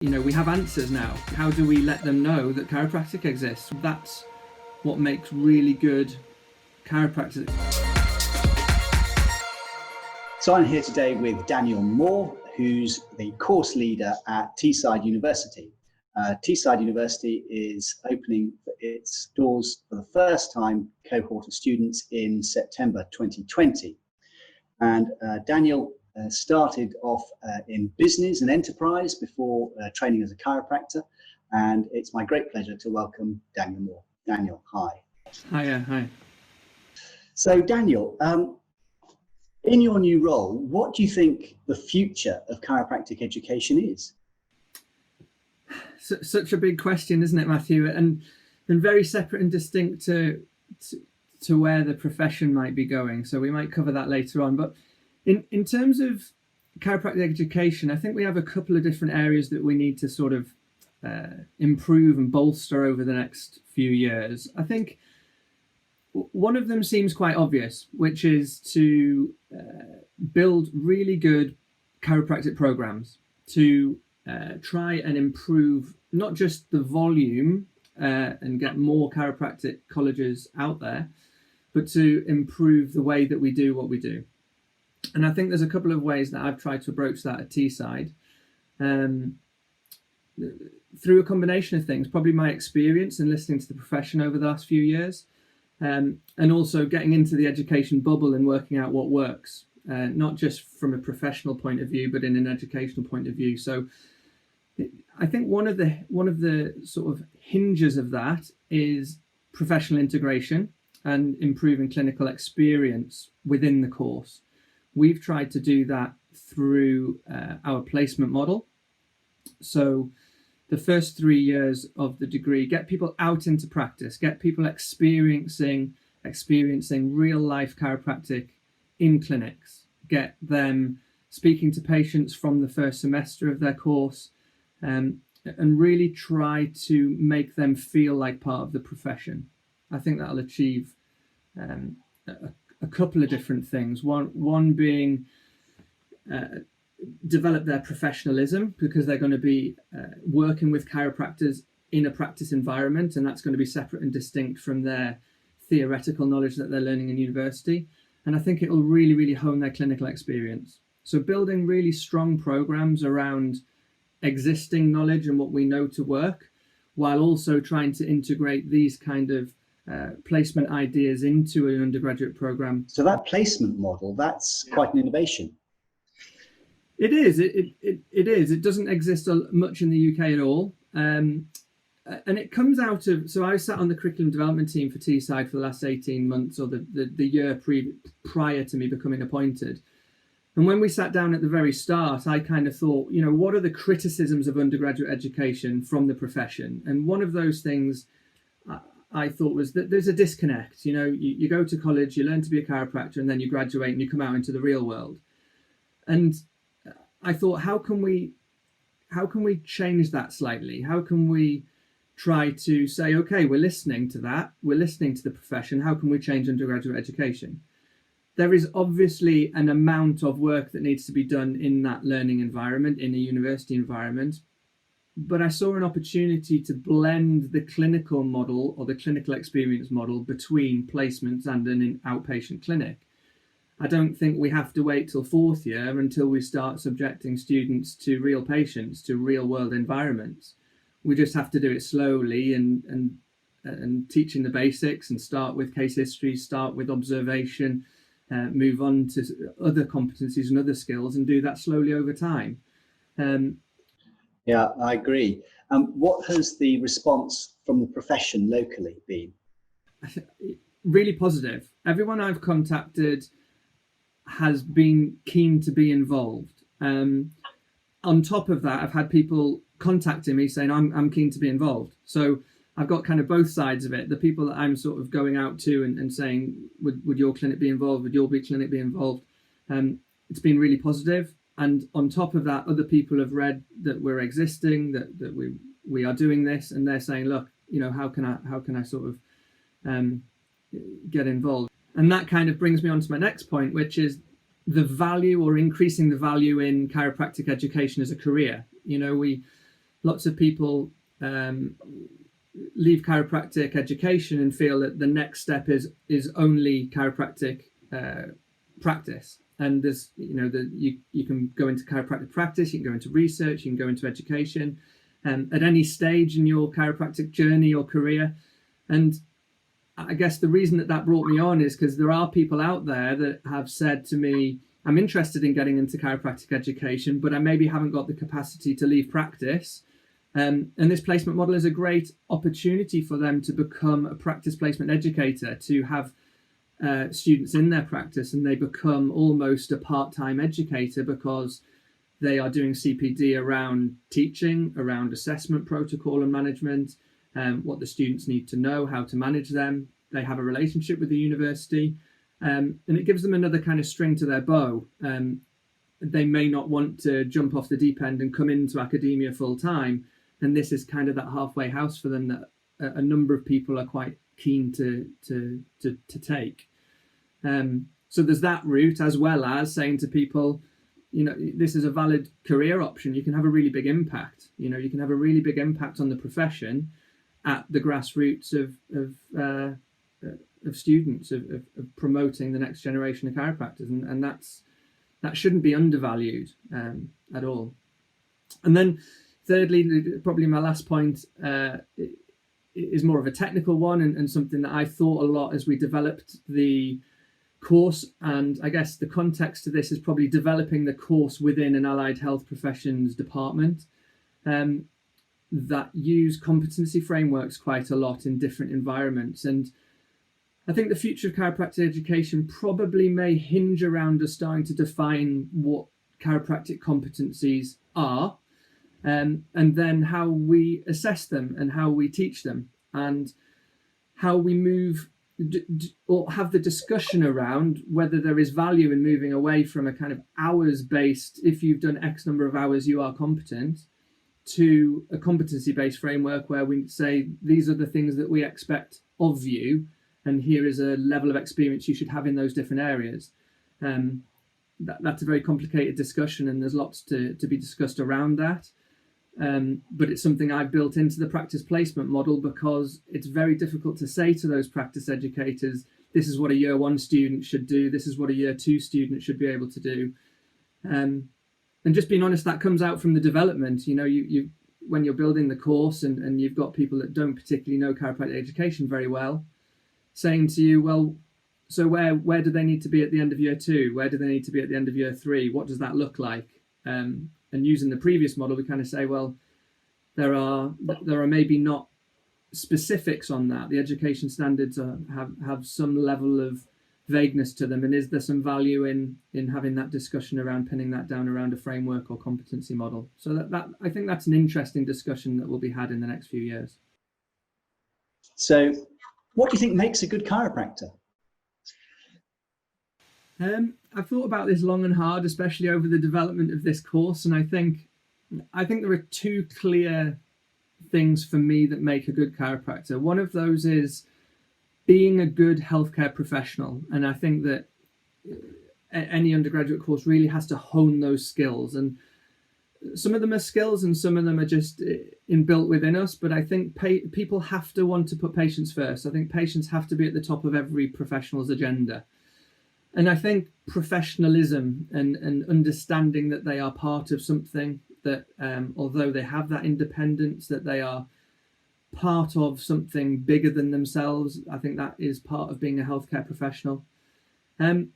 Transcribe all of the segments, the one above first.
You know, we have answers now. How do we let them know that chiropractic exists? That's what makes really good chiropractic. So I'm here today with Daniel Moore, who's the course leader at Teesside University. Teesside University is opening its doors for the first time cohort of students in September 2020. And Daniel started off in business and enterprise before training as a chiropractor. And it's my great pleasure to welcome Daniel Moore. Daniel, hi. Hi. So Daniel, in your new role, what do you think the future of chiropractic education is? Such a big question, isn't it, Matthew? And very separate and distinct to where the profession might be going. So we might cover that later on. But in terms of chiropractic education, I think we have a couple of different areas that we need to sort of improve and bolster over the next few years. I think one of them seems quite obvious, which is to build really good chiropractic programs to try and improve not just the volume and get more chiropractic colleges out there, but to improve the way that we do what we do. And I think there's a couple of ways that I've tried to approach that at Teesside. Through a combination of things, probably my experience in listening to the profession over the last few years, and also getting into the education bubble and working out what works, not just from a professional point of view, but in an educational point of view. So I think one of the sort of hinges of that is professional integration and improving clinical experience within the course. We've tried to do that through our placement model. So the first 3 years of the degree, get people out into practice, get people experiencing real life chiropractic in clinics, get them speaking to patients from the first semester of their course, and really try to make them feel like part of the profession. I think that'll achieve a couple of different things. One being develop their professionalism, because they're going to be working with chiropractors in a practice environment, and that's going to be separate and distinct from their theoretical knowledge that they're learning in university. And I think it will really, really hone their clinical experience. So building really strong programs around existing knowledge and what we know to work, while also trying to integrate these kind of placement ideas into an undergraduate program. So that placement model, that's quite an innovation. It is. It is. It doesn't exist much in the UK at all. And it comes out of, so I sat on the curriculum development team for Teesside for the last 18 months, or the year prior to me becoming appointed. And when we sat down at the very start, I kind of thought, you know, what are the criticisms of undergraduate education from the profession? And one of those things I thought was that there's a disconnect. You know, you go to college, you learn to be a chiropractor, and then you graduate and you come out into the real world. And I thought, how can we change that slightly? How can we try to say, okay, we're listening to that, we're listening to the profession, how can we change undergraduate education? There is obviously an amount of work that needs to be done in that learning environment, in a university environment, but I saw an opportunity to blend the clinical model or the clinical experience model between placements and an outpatient clinic. I don't think we have to wait till fourth year until we start subjecting students to real patients, to real world environments. We just have to do it slowly and teaching the basics, and start with case history, start with observation, move on to other competencies and other skills, and do that slowly over time. Yeah, I agree. What has the response from the profession locally been? Really positive. Everyone I've contacted has been keen to be involved. On top of that, I've had people contacting me saying, I'm keen to be involved. So I've got kind of both sides of it. The people that I'm sort of going out to and saying, would your clinic be involved? Would your clinic be involved? It's been really positive. And on top of that, other people have read that we're existing, that we are doing this, and they're saying, look, you know, how can I sort of get involved? And that kind of brings me on to my next point, which is the value, or increasing the value in chiropractic education as a career. You know, lots of people leave chiropractic education and feel that the next step is only chiropractic practice. And there's, you can go into chiropractic practice, you can go into research, you can go into education, at any stage in your chiropractic journey or career. And I guess the reason that brought me on is because there are people out there that have said to me, I'm interested in getting into chiropractic education, but I maybe haven't got the capacity to leave practice. And this placement model is a great opportunity for them to become a practice placement educator, to have students in their practice, and they become almost a part-time educator because they are doing CPD around teaching, around assessment protocol and management, what the students need to know, how to manage them. They have a relationship with the university, and it gives them another kind of string to their bow. They may not want to jump off the deep end and come into academia full time, and this is kind of that halfway house for them that a number of people are quite keen to take. So there's that route, as well as saying to people, this is a valid career option. You can have a really big impact. You can have a really big impact on the profession at the grassroots of students, of promoting the next generation of chiropractors, and that shouldn't be undervalued at all. And then thirdly, probably my last point is more of a technical one, and something that I thought a lot as we developed the course. And I guess the context to this is probably developing the course within an allied health professions department that use competency frameworks quite a lot in different environments. And I think the future of chiropractic education probably may hinge around us starting to define what chiropractic competencies are, and then how we assess them and how we teach them, and how we move or have the discussion around whether there is value in moving away from a kind of hours-based, if you've done X number of hours, you are competent, to a competency-based framework where we say, these are the things that we expect of you, and here is a level of experience you should have in those different areas. That's a very complicated discussion, and there's lots to be discussed around that. But it's something I've built into the practice placement model, because it's very difficult to say to those practice educators, this is what a year one student should do, this is what a year two student should be able to do. And just being honest, that comes out from the development. You when you're building the course and you've got people that don't particularly know chiropractic education very well, saying to you, well, so where do they need to be at the end of year two? Where do they need to be at the end of year three? What does that look like? And using the previous model, we kind of say, well, there are maybe not specifics on that. The education standards have some level of vagueness to them, and is there some value in having that discussion around pinning that down around a framework or competency model? So that I think that's an interesting discussion that will be had in the next few years. So, what do you think makes a good chiropractor? I've thought about this long and hard, especially over the development of this course, and I think there are two clear things for me that make a good chiropractor. One of those is being a good healthcare professional, and I think that any undergraduate course really has to hone those skills, and some of them are skills and some of them are just inbuilt within us, but I think people have to want to put patients first. I think patients have to be at the top of every professional's agenda. And I think professionalism and understanding that they are part of something, that although they have that independence, that they are part of something bigger than themselves, I think that is part of being a healthcare professional. And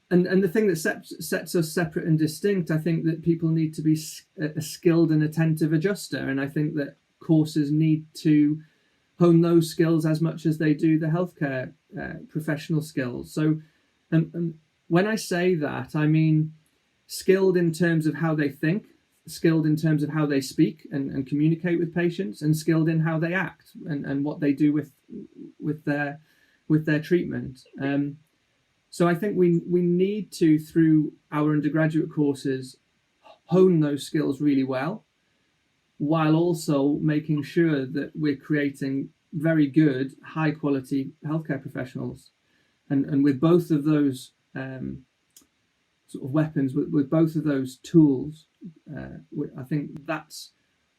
the thing that sets us separate and distinct, I think that people need to be a skilled and attentive adjuster. And I think that courses need to hone those skills as much as they do the healthcare professional skills. So when I say that, I mean skilled in terms of how they think, skilled in terms of how they speak and communicate with patients, and skilled in how they act and what they do with their treatment. So I think we need to, through our undergraduate courses, hone those skills really well, while also making sure that we're creating very good, high quality healthcare professionals. And with both of those sort of weapons, with both of those tools, I think that's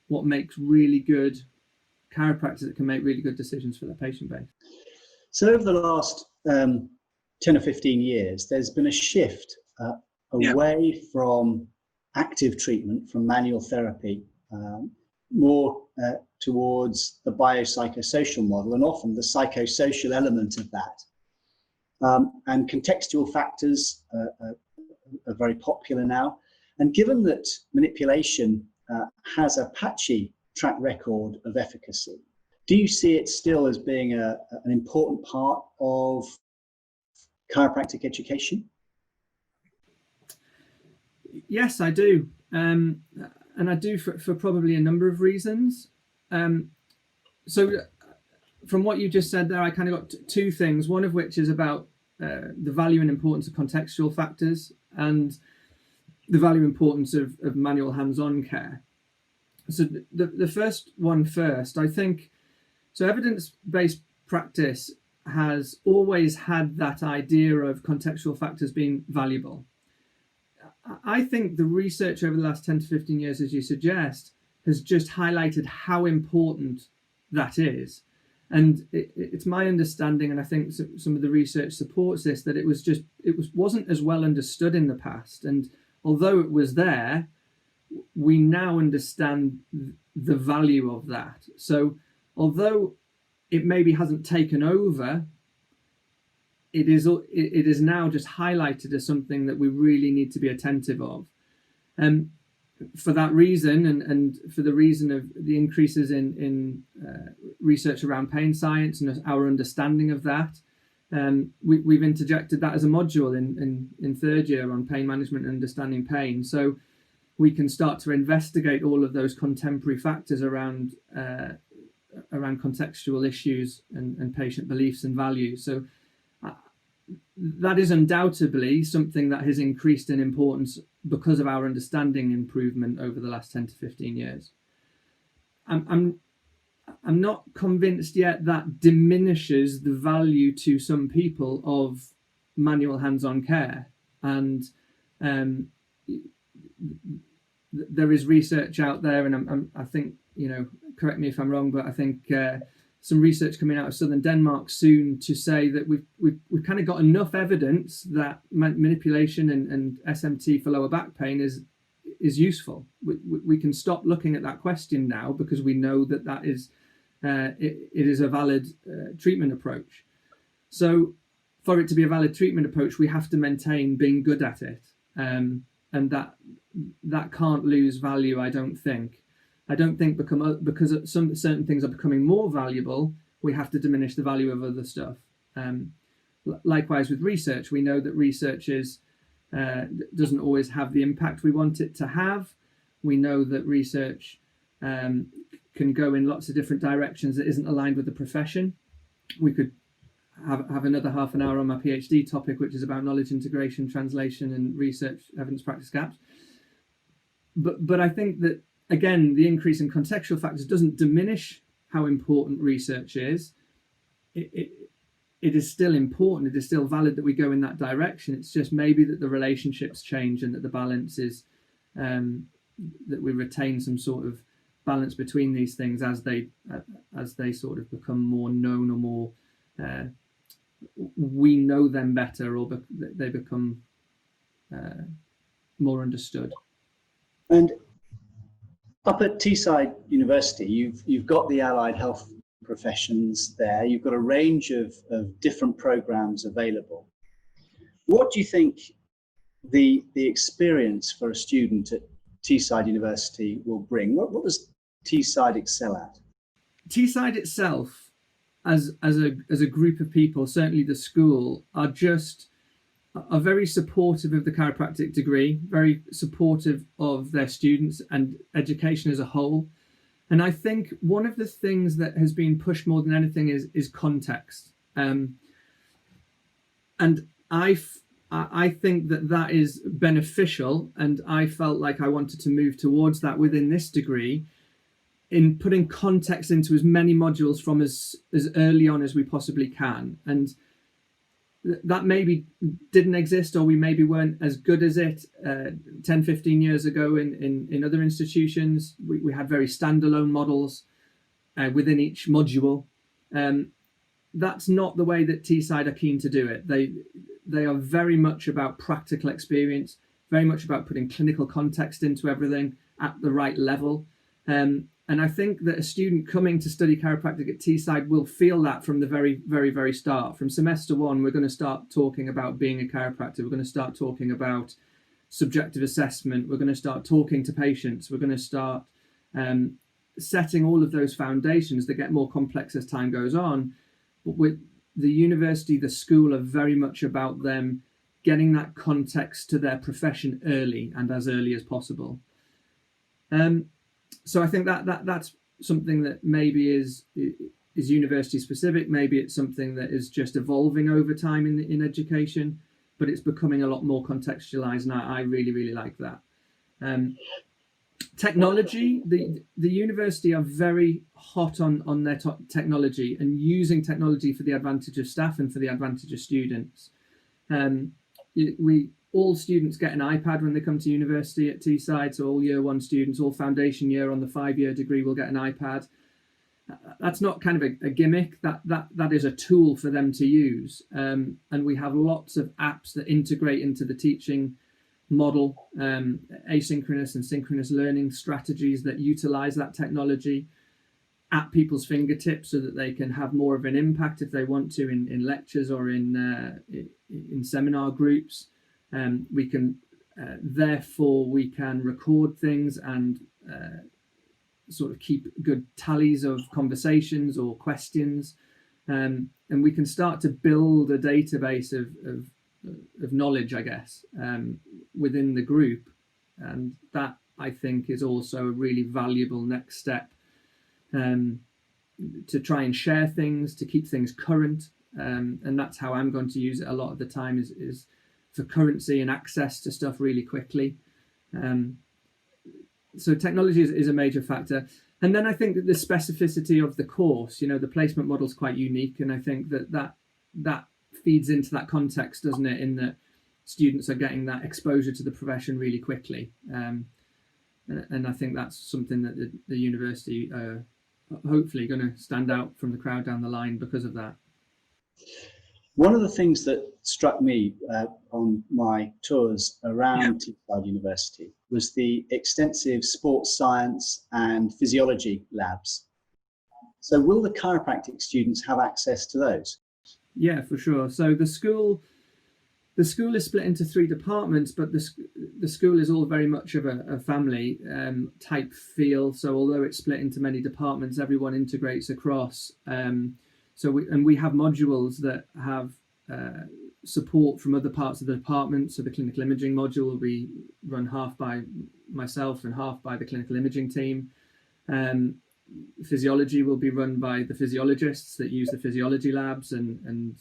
what makes really good chiropractors that can make really good decisions for their patient base. So over the last 10 or 15 years, there's been a shift away from active treatment, from manual therapy, more towards the biopsychosocial model, and often the psychosocial element of that. And contextual factors are very popular now. And given that manipulation has a patchy track record of efficacy, do you see it still as being an important part of chiropractic education? Yes, I do. And I do for probably a number of reasons. So from what you just said there, I kind of got two things, one of which is about the value and importance of contextual factors and the value and importance of manual hands-on care. So the first one first, I think, so evidence-based practice has always had that idea of contextual factors being valuable. I think the research over the last 10 to 15 years, as you suggest, has just highlighted how important that is. And it's my understanding, and I think some of the research supports this, that it wasn't as well understood in the past. And although it was there, we now understand the value of that. So although it maybe hasn't taken over, it is now just highlighted as something that we really need to be attentive of. For that reason, and for the reason of the increases in research around pain science and our understanding of that, we've interjected that as a module in third year on pain management and understanding pain. So we can start to investigate all of those contemporary factors around contextual issues and patient beliefs and values. So that is undoubtedly something that has increased in importance because of our understanding improvement over the last 10 to 15 years. I'm not convinced yet that diminishes the value to some people of manual hands-on care. And there is research out there, and I think, correct me if I'm wrong, but I think some research coming out of southern Denmark soon to say that we've kind of got enough evidence that manipulation and SMT for lower back pain is useful. We can stop looking at that question now because we know that is it is a valid treatment approach. So for it to be a valid treatment approach, we have to maintain being good at it, and that can't lose value. I don't think because some certain things are becoming more valuable, we have to diminish the value of other stuff. Likewise with research, we know that research doesn't always have the impact we want it to have. We know that research can go in lots of different directions that isn't aligned with the profession. We could have another half an hour on my PhD topic, which is about knowledge integration, translation, and research evidence practice gaps. But I think that, again, the increase in contextual factors doesn't diminish how important research is. It is still important. It is still valid that we go in that direction. It's just maybe that the relationships change and that the balance is that we retain some sort of balance between these things as they sort of become more known, or more we know them better, or they become more understood. And up at Teesside University, you've got the allied health professions there. You've got a range of different programs available. What do you think the experience for a student at Teesside University will bring? What does Teesside excel at? Teesside itself, as a group of people, certainly the school, are very supportive of the chiropractic degree, very supportive of their students and education as a whole. And I think one of the things that has been pushed more than anything is context. And I think that is beneficial, and I felt like I wanted to move towards that within this degree, in putting context into as many modules from as early on as we possibly can. And that maybe didn't exist, or we maybe weren't as good as it 10, 15 years ago in other institutions. We had very standalone models within each module. That's not the way that Teesside are keen to do it. They are very much about practical experience, very much about putting clinical context into everything at the right level. And I think that a student coming to study chiropractic at Teesside will feel that from the very, very, very start. From semester one, we're going to start talking about being a chiropractor. We're going to start talking about subjective assessment. We're going to start talking to patients. We're going to start setting all of those foundations that get more complex as time goes on. But with the university, the school are very much about them getting that context to their profession early and as early as possible. So I think that's something that maybe is university specific. Maybe it's something that is just evolving over time in education, but it's becoming a lot more contextualized, and I really, really like that. Technology, the university are very hot on their technology and using technology for the advantage of staff and for the advantage of students. All students get an iPad when they come to university at Teesside, so all year one students, all foundation year on the 5-year degree will get an iPad. That's not kind of a gimmick, that is a tool for them to use. And we have lots of apps that integrate into the teaching model, asynchronous and synchronous learning strategies that utilize that technology at people's fingertips so that they can have more of an impact if they want to in lectures or in seminar groups. Therefore we can record things and sort of keep good tallies of conversations or questions, and we can start to build a database of knowledge, I guess, within the group. And that, I think, is also a really valuable next step to try and share things, to keep things current. And that's how I'm going to use it a lot of the time, is for currency and access to stuff really quickly. So technology is a major factor. And then I think that the specificity of the course, the placement model is quite unique. And I think that feeds into that context, doesn't it? In that students are getting that exposure to the profession really quickly. And I think that's something that the university are hopefully going to stand out from the crowd down the line because of that. One of the things that struck me on my tours around Teesside University was the extensive sports science and physiology labs. So will the chiropractic students have access to those? Yeah, for sure. So the school is split into 3 departments, but the school is all very much of a family type feel. So although it's split into many departments, everyone integrates across. So we have modules that have support from other parts of the department. So the clinical imaging module will be run half by myself and half by the clinical imaging team. Physiology will be run by the physiologists that use the physiology labs. And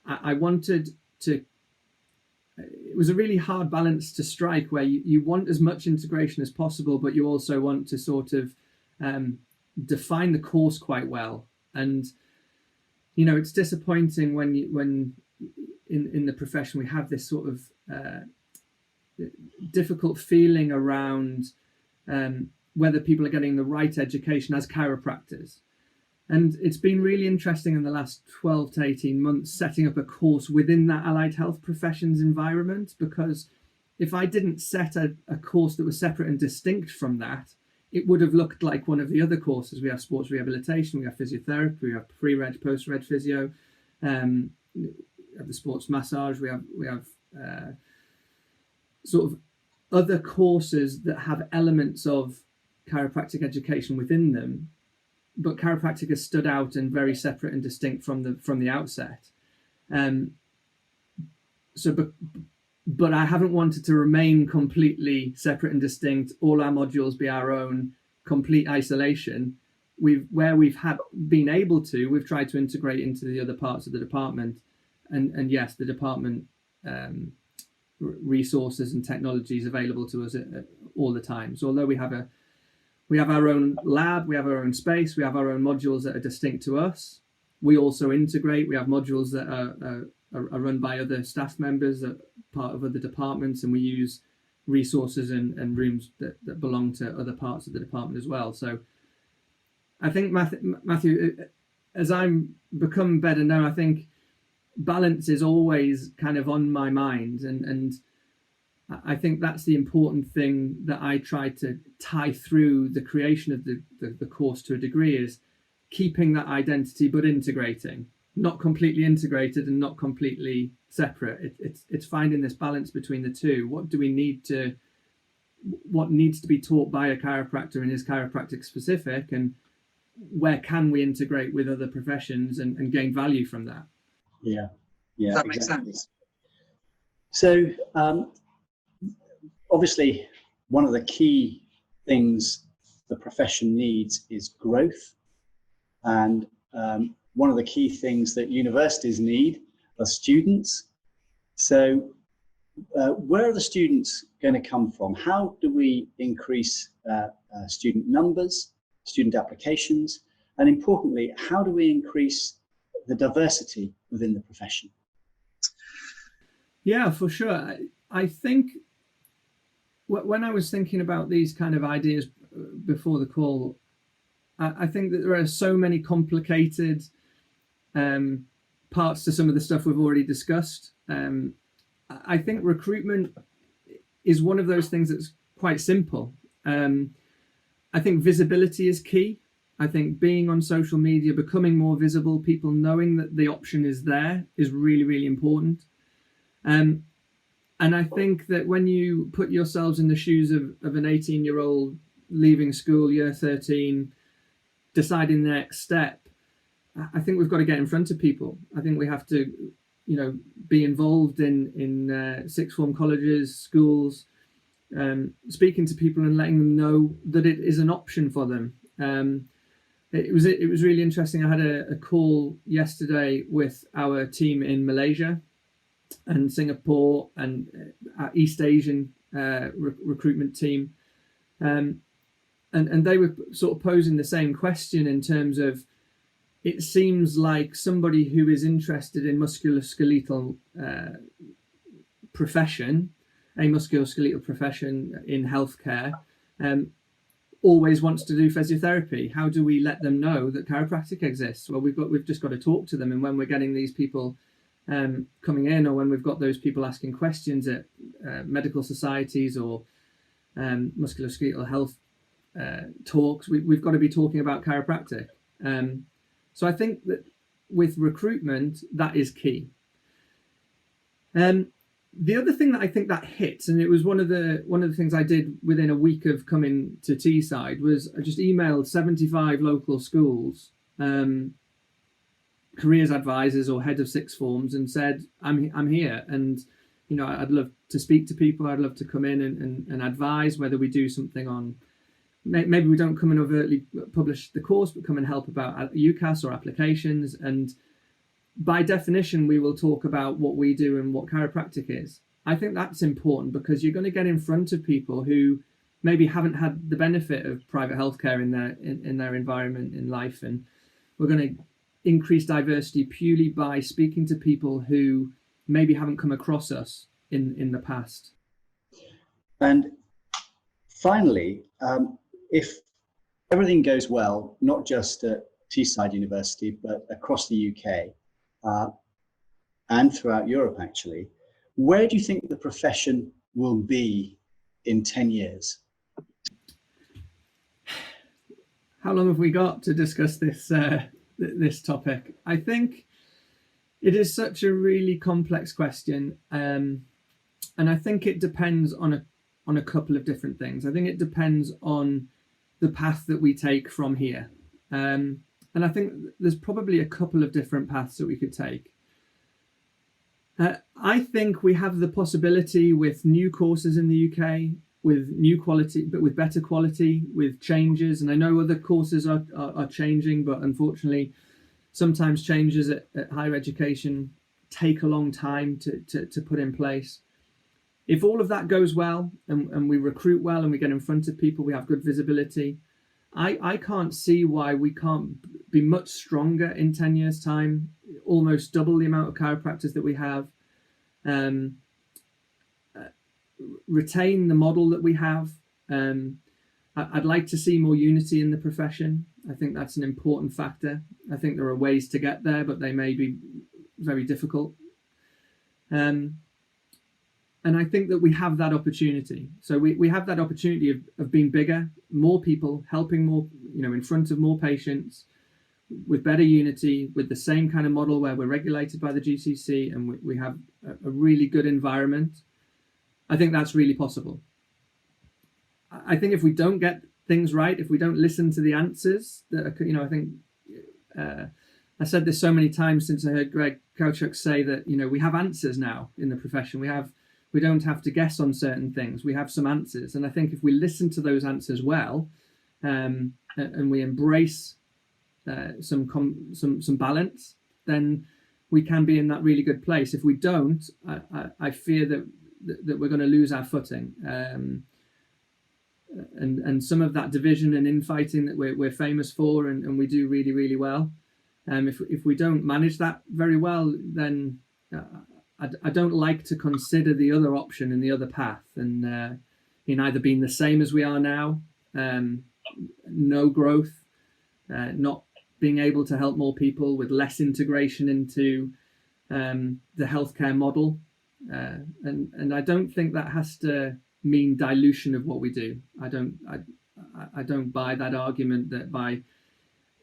I wanted to, it was a really hard balance to strike, where you want as much integration as possible, but you also want to sort of define the course quite well. And it's disappointing when in the profession we have this sort of difficult feeling around whether people are getting the right education as chiropractors. And it's been really interesting in the last 12 to 18 months setting up a course within that allied health professions environment, because if I didn't set a course that was separate and distinct from that, it would have looked like one of the other courses. We have sports rehabilitation, we have physiotherapy, we have pre-reg, post-reg physio, we have the sports massage, we have sort of other courses that have elements of chiropractic education within them, but chiropractic has stood out and very separate and distinct from the outset. But I haven't wanted to remain completely separate and distinct, all our modules be our own, complete isolation. Where we've been able to, we've tried to integrate into the other parts of the department. And yes, the department resources and technologies available to us all the time. So although we have our own lab, we have our own space, we have our own modules that are distinct to us, We also integrate. We have modules that are run by other staff members that are part of other departments, and we use resources and rooms that belong to other parts of the department as well. So I think, Matthew, as I'm become better now, I think balance is always kind of on my mind, and I think that's the important thing that I try to tie through the creation of the course to a degree, is keeping that identity but integrating, not completely integrated and not completely separate. It's finding this balance between the two. What needs to be taught by a chiropractor and is chiropractic specific, and where can we integrate with other professions and gain value from that? Yeah, That exactly. makes sense. So obviously, one of the key things the profession needs is growth, and one of the key things that universities need are students. So where are the students going to come from? How do we increase student numbers, student applications, and importantly, how do we increase the diversity within the profession? Yeah, for sure. I think when I was thinking about these kind of ideas before the call, I think that there are so many complicated parts to some of the stuff we've already discussed. I think recruitment is one of those things that's quite simple. I think visibility is key. I think being on social media, becoming more visible, people knowing that the option is there is really, really important. And I think that when you put yourselves in the shoes of an 18-year-old leaving school, year 13, deciding the next step, I think we've got to get in front of people. I think we have to, be involved in sixth form colleges, schools, speaking to people and letting them know that it is an option for them. It was really interesting. I had a call yesterday with our team in Malaysia and Singapore and our East Asian recruitment team, and they were sort of posing the same question in terms of, it seems like somebody who is interested in musculoskeletal profession, a musculoskeletal profession in healthcare, always wants to do physiotherapy. How do we let them know that chiropractic exists? Well, we've just got to talk to them, and when we're getting these people coming in, or when we've got those people asking questions at medical societies or musculoskeletal health talks, we've got to be talking about chiropractic. So I think that with recruitment, that is key. The other thing that I think that hits, and it was one of the things I did within a week of coming to Teesside, was I just emailed 75 local schools, careers advisors or head of sixth forms, and said, I'm here, and I'd love to speak to people. I'd love to come in and advise, whether we do something on, maybe we don't come and overtly publish the course, but come and help about UCAS or applications. And by definition, we will talk about what we do and what chiropractic is. I think that's important, because you're going to get in front of people who maybe haven't had the benefit of private healthcare in their environment in life, and we're going to increase diversity purely by speaking to people who maybe haven't come across us in the past. And finally, if everything goes well, not just at Teesside University, but across the UK and throughout Europe, actually, where do you think the profession will be in 10 years? How long have we got to discuss this topic? I think it is such a really complex question, and I think it depends on a couple of different things. I think it depends on the path that we take from here, and I think there's probably a couple of different paths that we could take. I think we have the possibility with new courses in the UK, with new quality, but with better quality, with changes. And I know other courses are changing, but unfortunately, sometimes changes at higher education take a long time to put in place. If all of that goes well, and we recruit well, and we get in front of people, we have good visibility, I can't see why we can't be much stronger in 10 years' time, almost double the amount of chiropractors that we have, retain the model that we have. I'd like to see more unity in the profession. I think that's an important factor. I think there are ways to get there, but they may be very difficult. And I think that we have that opportunity. So we have that opportunity of being bigger, more people, helping more, in front of more patients, with better unity, with the same kind of model where we're regulated by the GCC and we have a really good environment. I think that's really possible. I think if we don't get things right, if we don't listen to the answers that are, I think I said this so many times since I heard Greg Kowchuk say that, we have answers now in the profession. We don't have to guess on certain things. We have some answers. And I think if we listen to those answers well, and we embrace some balance, then we can be in that really good place. If we don't, I fear that we're going to lose our footing. And some of that division and infighting that we're famous for and we do really, really well. If we don't manage that very well, then I don't like to consider the other option and the other path, and in either being the same as we are now, no growth, not being able to help more people, with less integration into the healthcare model, and I don't think that has to mean dilution of what we do. I don't buy that argument that by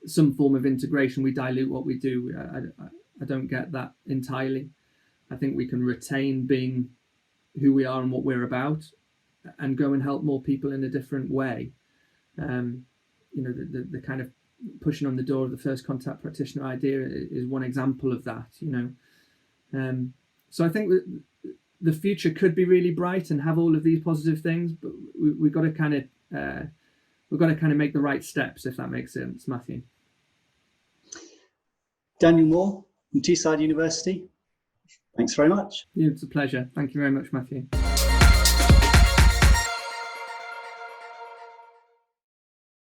some form of integration we dilute what we do. I don't get that entirely. I think we can retain being who we are and what we're about, and go and help more people in a different way. The kind of pushing on the door of the first contact practitioner idea is one example of that. So I think the future could be really bright and have all of these positive things, but we've got to kind of make the right steps, if that makes sense, Matthew. Daniel Moore from Teesside University. Thanks very much. Yeah, it's a pleasure. Thank you very much, Matthew.